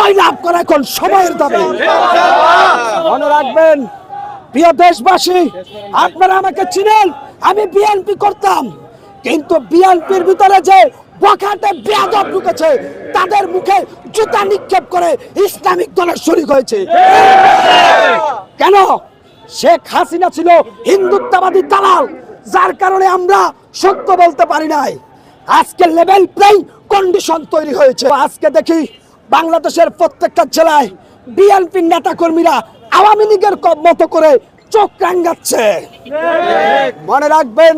জয়লাভ করা এখন সময়ের দাবি। মনে রাখবেন প্রিয় দেশবাসী, আপনারা আমাকে চিনেন, আমি বিএনপি করতাম, কিন্তু বিএনপির ভিতরে যে বখাটে বেয়াদব ঢুকেছে তাদের মুখে জুতা নিক্ষেপ করে ইসলামিক দলের শরীক হয়েছে। কেন? শেখ হাসিনা ছিল হিন্দুত্ববাদী দালাল, যার কারণে আমরা সত্য বলতে পারি নাই। আজকে লেভেল প্লেইং কন্ডিশন তৈরি হয়েছে। আজকে দেখি বাংলাদেশের প্রত্যেকটা জেলায় বিএনপির নেতা কর্মীরা আওয়ামী লীগের মতো করে চোখ রাঙাচ্ছে। মনে রাখবেন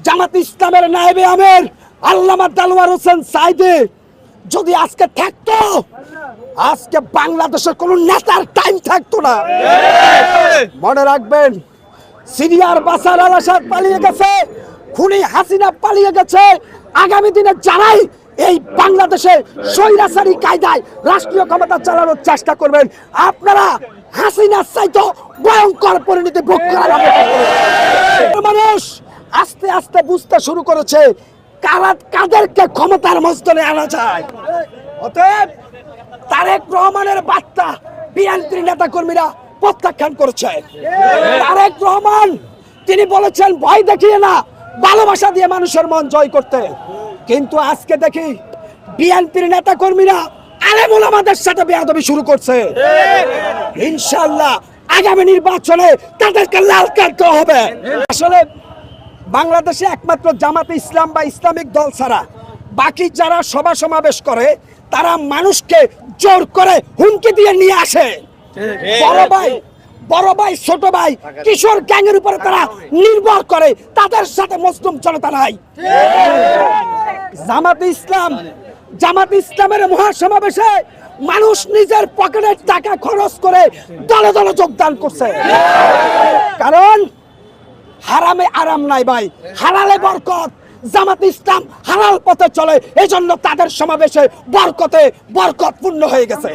জামাত ইসলামের নায়েবে আমির আল্লামা দেলোয়ার হোসেন সাঈদী যদি আজকে থাকতো, আজকে বাংলাদেশের কোন নেতার টাইম থাকতো না। মনে রাখবেন সিরিয়ার বাশার আল আসাদ পালিয়ে গেছে, খুনি হাসিনা পালিয়ে গেছে। আগামী দিনে যারাই এই বাংলাদেশে স্বৈরাচারী কায়দায় রাষ্ট্রীয় ক্ষমতা চালানোর চেষ্টা করবেন, আপনারা হাসিনার চাইতে ভয়ঙ্কর পরিণতি ভোগ করার মানুষ আস্তে আস্তে বুঝতে শুরু করেছে কাদেরকে ক্ষমতার মস্তনে আনা যায়। অতএব তারেক রহমানের বার্তা বিএনপির নেতা কর্মীরা প্রত্যাখ্যান করেছে। তারেক রহমান তিনি বলেছেন ভয় দেখিয়ে না, ভালোবাসা দিয়ে মানুষের মন জয় করতে। কিন্তু আজকে দেখি বিএনপির নেতা কর্মীরা আলেম ওলামাদের সাথে বেয়াদবি শুরু করছে। ইনশাআল্লাহ আগামী নির্বাচনে তাদেরকে লাল কার্ড দেওয়া হবে। আসলে বাংলাদেশে একমাত্র জামাতে ইসলাম বা ইসলামিক দল ছাড়া বাকি যারা সভা সমাবেশ করে তারা মানুষকে জোর করে হুমকি দিয়ে নিয়ে আসে। বড় ভাই ছোট ভাই কিশোর গ্যাংয়ের উপরে তারা নির্ভর করে, তাদের সাথে মুসলিম জনতা নাই। জামাতে ইসলামের মহাসমাবেশে মানুষ নিজের পকেটের টাকা খরচ করে দলে দলে যোগদান করছে। কারণ হারামে আরাম নাই ভাই, হালালে বরকত। জামাত ইসলাম হালাল পথে চলে, এজন্য তাদের সমাবেশে বরকতে বরকত পূর্ণ হয়ে গেছে।